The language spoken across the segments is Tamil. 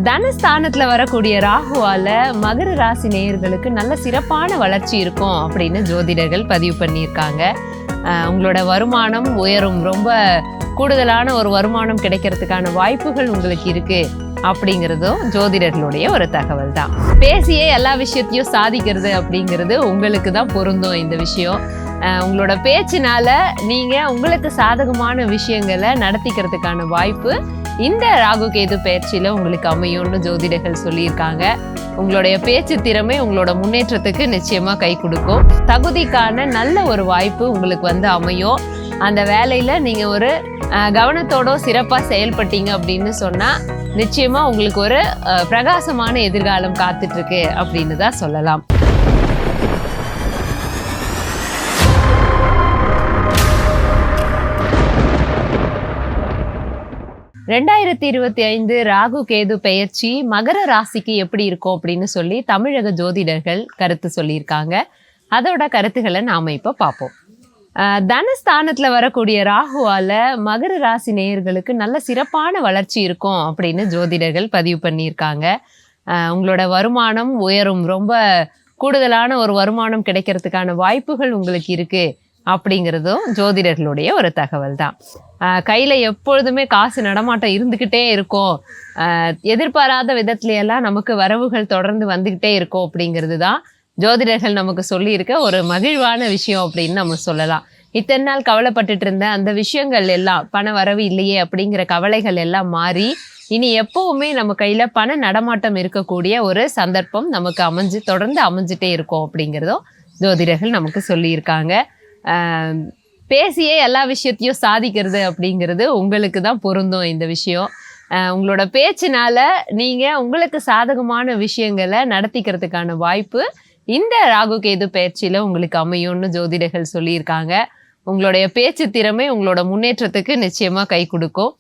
தனஸ்தானத்தில் வரக்கூடிய ராகுவால் மகர ராசி நேயர்களுக்கு நல்ல சிறப்பான வளர்ச்சி இருக்கும் அப்படின்னு ஜோதிடர்கள் பதிவு பண்ணியிருக்காங்க. உங்களோட வருமானம் உயரும், ரொம்ப கூடுதலான ஒரு வருமானம் கிடைக்கிறதுக்கான வாய்ப்புகள் உங்களுக்கு இருக்குது அப்படிங்கிறதும் ஜோதிடர்களுடைய ஒரு தகவல் தான். பேசியே எல்லா விஷயத்தையும் சாதிக்கிறது அப்படிங்கிறது உங்களுக்கு தான் பொருந்தும். இந்த விஷயம் உங்களோட பேச்சினால நீங்கள் உங்களுக்கு சாதகமான விஷயங்களை நடத்திக்கிறதுக்கான வாய்ப்பு இந்த ராகு கேது பயிற்சியில் உங்களுக்கு அமையும்னு ஜோதிடர்கள் சொல்லியிருக்காங்க. உங்களுடைய பேச்சு திறமை உங்களோட முன்னேற்றத்துக்கு நிச்சயமாக கை கொடுக்கும். தகுதிக்கான நல்ல ஒரு வாய்ப்பு உங்களுக்கு அமையும். அந்த வேலையில் நீங்கள் ஒரு கவனத்தோட சிறப்பாக செயல்பட்டீங்க அப்படின்னு சொன்னால் நிச்சயமாக உங்களுக்கு ஒரு பிரகாசமான எதிர்காலம் காத்துட்ருக்கு அப்படின்னு தான் சொல்லலாம். (2025) ராகு கேது பெயர்ச்சி மகர ராசிக்கு எப்படி இருக்கும் அப்படின்னு சொல்லி தமிழக ஜோதிடர்கள் கருத்து சொல்லியிருக்காங்க. அதோட கருத்துக்களை நாம் இப்போ பார்ப்போம். தனஸ்தானத்தில் வரக்கூடிய ராகுவால் மகர ராசி நேயர்களுக்கு நல்ல சிறப்பான வளர்ச்சி இருக்கும் அப்படின்னு ஜோதிடர்கள் பதிவு பண்ணியிருக்காங்க. உங்களோட வருமானம் உயரும், ரொம்ப கூடுதலான ஒரு வருமானம் கிடைக்கிறதுக்கான வாய்ப்புகள் உங்களுக்கு இருக்குது அப்படிங்கிறதும் ஜோதிடர்களுடைய ஒரு தகவல் தான். கையில் எப்பொழுதுமே காசு நடமாட்டம் இருந்துக்கிட்டே இருக்கும், எதிர்பாராத விதத்துலையெல்லாம் நமக்கு வரவுகள் தொடர்ந்து வந்துக்கிட்டே இருக்கும் அப்படிங்கிறது தான் ஜோதிடர்கள் நமக்கு சொல்லியிருக்க ஒரு மகிழ்வான விஷயம் அப்படின்னு நம்ம சொல்லலாம். இத்தனை நாள் கவலைப்பட்டுட்டு இருந்த அந்த விஷயங்கள் எல்லாம், பண வரவு இல்லையே அப்படிங்கிற கவலைகள் எல்லாம் மாறி இனி எப்போவுமே நம்ம கையில் பண நடமாட்டம் இருக்கக்கூடிய ஒரு சந்தர்ப்பம் நமக்கு தொடர்ந்து அமைஞ்சிட்டே இருக்கும் அப்படிங்கிறதும் ஜோதிடர்கள் நமக்கு சொல்லியிருக்காங்க. பேசியே எல்லா விஷயத்தையும் சாதிக்கிறது அப்படிங்கிறது உங்களுக்கு தான் பொருந்தும். இந்த விஷயம் உங்களோட பேச்சினால நீங்கள் உங்களுக்கு சாதகமான விஷயங்களை நடத்திக்கிறதுக்கான வாய்ப்பு இந்த ராகு கேது பயிற்சியில் உங்களுக்கு அமையும்னு ஜோதிடர்கள் சொல்லியிருக்காங்க. உங்களுடைய பேச்சு திறமை உங்களோட முன்னேற்றத்துக்கு நிச்சயமாக கை கொடுக்கும்.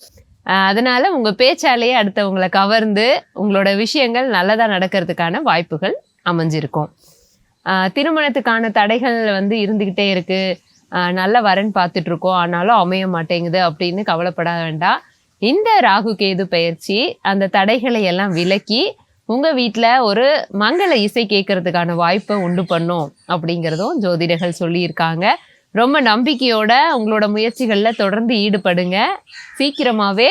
அதனால் உங்கள் பேச்சாலேயே அடுத்தவங்களை கவர்ந்து உங்களோட விஷயங்கள் நல்லதாக நடக்கிறதுக்கான வாய்ப்புகள் அமைஞ்சிருக்கும். திருமணத்துக்கான தடைகள் இருந்துக்கிட்டே இருக்குது, நல்ல வரன் பார்த்துட்ருக்கோம் ஆனாலும் அமைய மாட்டேங்குது அப்படின்னு கவலைப்பட வேண்டாம். இந்த ராகு கேது பயிற்சி அந்த தடைகளை எல்லாம் விலக்கி உங்கள் வீட்டில் ஒரு மங்கள இசை கேட்கறதுக்கான வாய்ப்பை உண்டு பண்ணும் அப்படிங்கிறதும் ஜோதிடர்கள் சொல்லியிருக்காங்க. ரொம்ப நம்பிக்கையோட உங்களோட முயற்சிகளில் தொடர்ந்து ஈடுபடுங்க. சீக்கிரமாகவே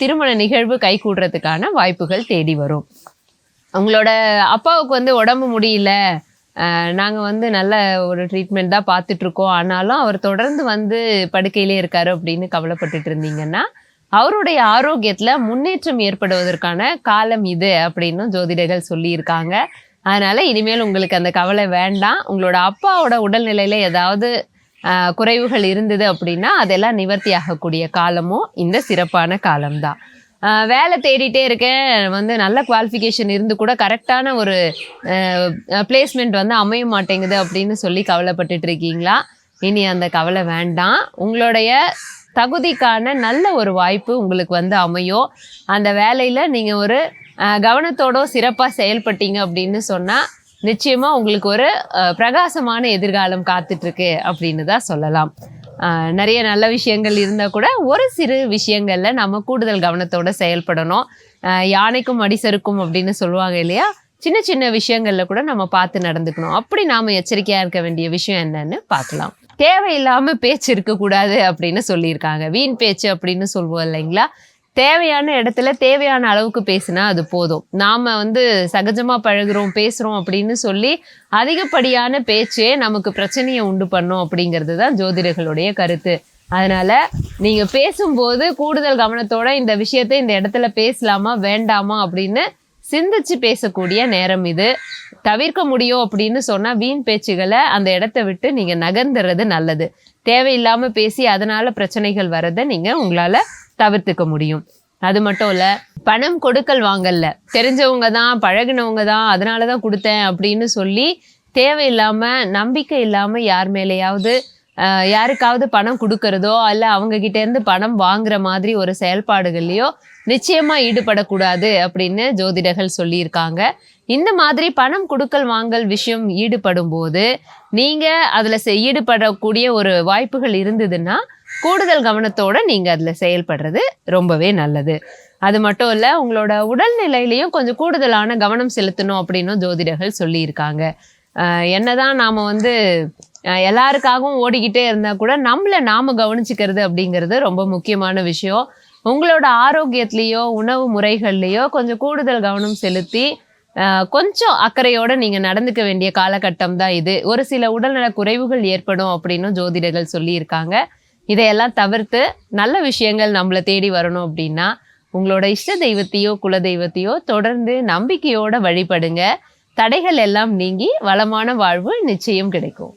திருமண நிகழ்வு கைகூடுறதுக்கான வாய்ப்புகள் தேடி வரும். உங்களோட அப்பாவுக்கு உடம்பு முடியல, நாங்கள் நல்ல ஒரு ட்ரீட்மெண்ட் தான் பார்த்துட்ருக்கோம் ஆனாலும் அவர் தொடர்ந்து படுக்கையிலே இருக்காரு அப்படின்னு கவலைப்பட்டுட்டு இருந்தீங்கன்னா அவருடைய ஆரோக்கியத்தில் முன்னேற்றம் ஏற்படுவதற்கான காலம் இது அப்படின்னு ஜோதிடர்கள் சொல்லியிருக்காங்க. அதனால் இனிமேல் உங்களுக்கு அந்த கவலை வேண்டாம். உங்களோட அப்பாவோட உடல்நிலையில் ஏதாவது குறைவுகள் இருந்தது அப்படின்னா அதெல்லாம் நிவர்த்தி ஆகக்கூடிய காலமும் இந்த சிறப்பான காலம்தான். வேலை தேடிட்டே இருக்கேன், நல்ல குவாலிஃபிகேஷன் இருந்து கூட கரெக்டான ஒரு பிளேஸ்மெண்ட் அமைய மாட்டேங்குது அப்படின்னு சொல்லி கவலைப்பட்டுட்டு இருக்கீங்களா? இனி அந்த கவலை வேண்டாம். உங்களுடைய தகுதிக்கான நல்ல ஒரு வாய்ப்பு உங்களுக்கு அமையும். அந்த வேலையில் நீங்கள் ஒரு கவனத்தோட சிறப்பாக செயல்பட்டீங்க அப்படின்னு சொன்னால் நிச்சயமாக உங்களுக்கு ஒரு பிரகாசமான எதிர்காலம் காத்துட்ருக்கு அப்படின்னு தான் சொல்லலாம். நிறைய நல்ல விஷயங்கள் இருந்தால் கூட ஒரு சிறு விஷயங்களில் நம்ம கூடுதல் கவனத்தோடு செயல்படணும். யானைக்கும் அடிசருக்கும் அப்படின்னு சொல்லுவாங்க இல்லையா? சின்ன சின்ன விஷயங்களில் கூட நம்ம பார்த்து நடந்துக்கணும். அப்படி நாம் எச்சரிக்கையாக இருக்க வேண்டிய விஷயம் என்னன்னு பார்க்கலாம். தேவையில்லாமல் பேச்சு இருக்கக்கூடாது அப்படின்னு சொல்லியிருக்காங்க. வீண் பேச்சு அப்படின்னு சொல்லுவோம் இல்லைங்களா? தேவையான இடத்துல தேவையான அளவுக்கு பேசினா அது போதும். நாம் சகஜமாக பழகுறோம் பேசுகிறோம் அப்படின்னு சொல்லி அதிகப்படியான பேச்சே நமக்கு பிரச்சனையை உண்டு பண்ணும் அப்படிங்கிறது தான் ஜோதிடர்களுடைய கருத்து. அதனால் நீங்கள் பேசும்போது கூடுதல் கவனத்தோட இந்த விஷயத்தை இந்த இடத்துல பேசலாமா வேண்டாமா அப்படின்னு சிந்திச்சு பேசக்கூடிய நேரம் இது. தவிர்க்க முடியும் அப்படின்னு சொன்னால் வீண் பேச்சுகளை அந்த இடத்த விட்டு நீங்கள் நகர்ந்துறது நல்லது. தேவையில்லாமல் பேசி அதனால் பிரச்சனைகள் வரதை நீங்கள் உங்களால் தவிர்த்துக்க முடியும். அது மட்டும் இல்லை, பணம் கொடுக்கல் வாங்கல தெரிஞ்சவங்க தான் பழகினவங்க தான் அதனால தான் கொடுத்தேன் அப்படின்னு சொல்லி தேவையில்லாமல் நம்பிக்கை இல்லாமல் யார் மேலேயாவது யாருக்காவது பணம் கொடுக்கறதோ அல்ல அவங்ககிட்டேருந்து பணம் வாங்குற மாதிரி ஒரு செயல்பாடுகள்லையோ நிச்சயமாக ஈடுபடக்கூடாது அப்படின்னு ஜோதிடர்கள் சொல்லியிருக்காங்க. இந்த மாதிரி பணம் கொடுக்கல் வாங்கல் விஷயம் ஈடுபடும் போது நீங்கள் அதில் ஈடுபடக்கூடிய ஒரு வாய்ப்புகள் இருந்ததுன்னா கூடுதல் கவனத்தோடு நீங்கள் அதில் செயல்படுறது ரொம்பவே நல்லது. அது மட்டும் இல்ல, உங்களோட உடல்நிலையிலயும் கொஞ்சம் கூடுதலான கவனம் செலுத்தணும் அப்படின்னும் ஜோதிடர்கள் சொல்லியிருக்காங்க. என்னதான் நாம வந்து எல்லாருக்காகவும் ஓடிக்கிட்டே இருந்தா கூட நம்மள நாம கவனிச்சுக்கிறது அப்படிங்கிறது ரொம்ப முக்கியமான விஷயம். உங்களோட ஆரோக்கியத்திலயோ, உணவு முறைகள்லயோ கொஞ்சம் கூடுதல் கவனம் செலுத்தி, கொஞ்சம் அக்கறையோட நீங்க நடந்துக்க வேண்டிய காலகட்டம் தான் இது. ஒரு சில உடல்நல குறைவுகள் ஏற்படும் அப்படின்னும் ஜோதிடர்கள் சொல்லியிருக்காங்க. இதையெல்லாம் தவிர்த்து நல்ல விஷயங்கள் நம்மள தேடி வரணும் அப்படின்னா, உங்களோட இஷ்ட தெய்வத்தையோ, குல தெய்வத்தையோ தொடர்ந்து நம்பிக்கையோட வழிபடுங்க. தடைகள் எல்லாம் நீங்கி வளமான வாழ்வு நிச்சயம் கிடைக்கும்.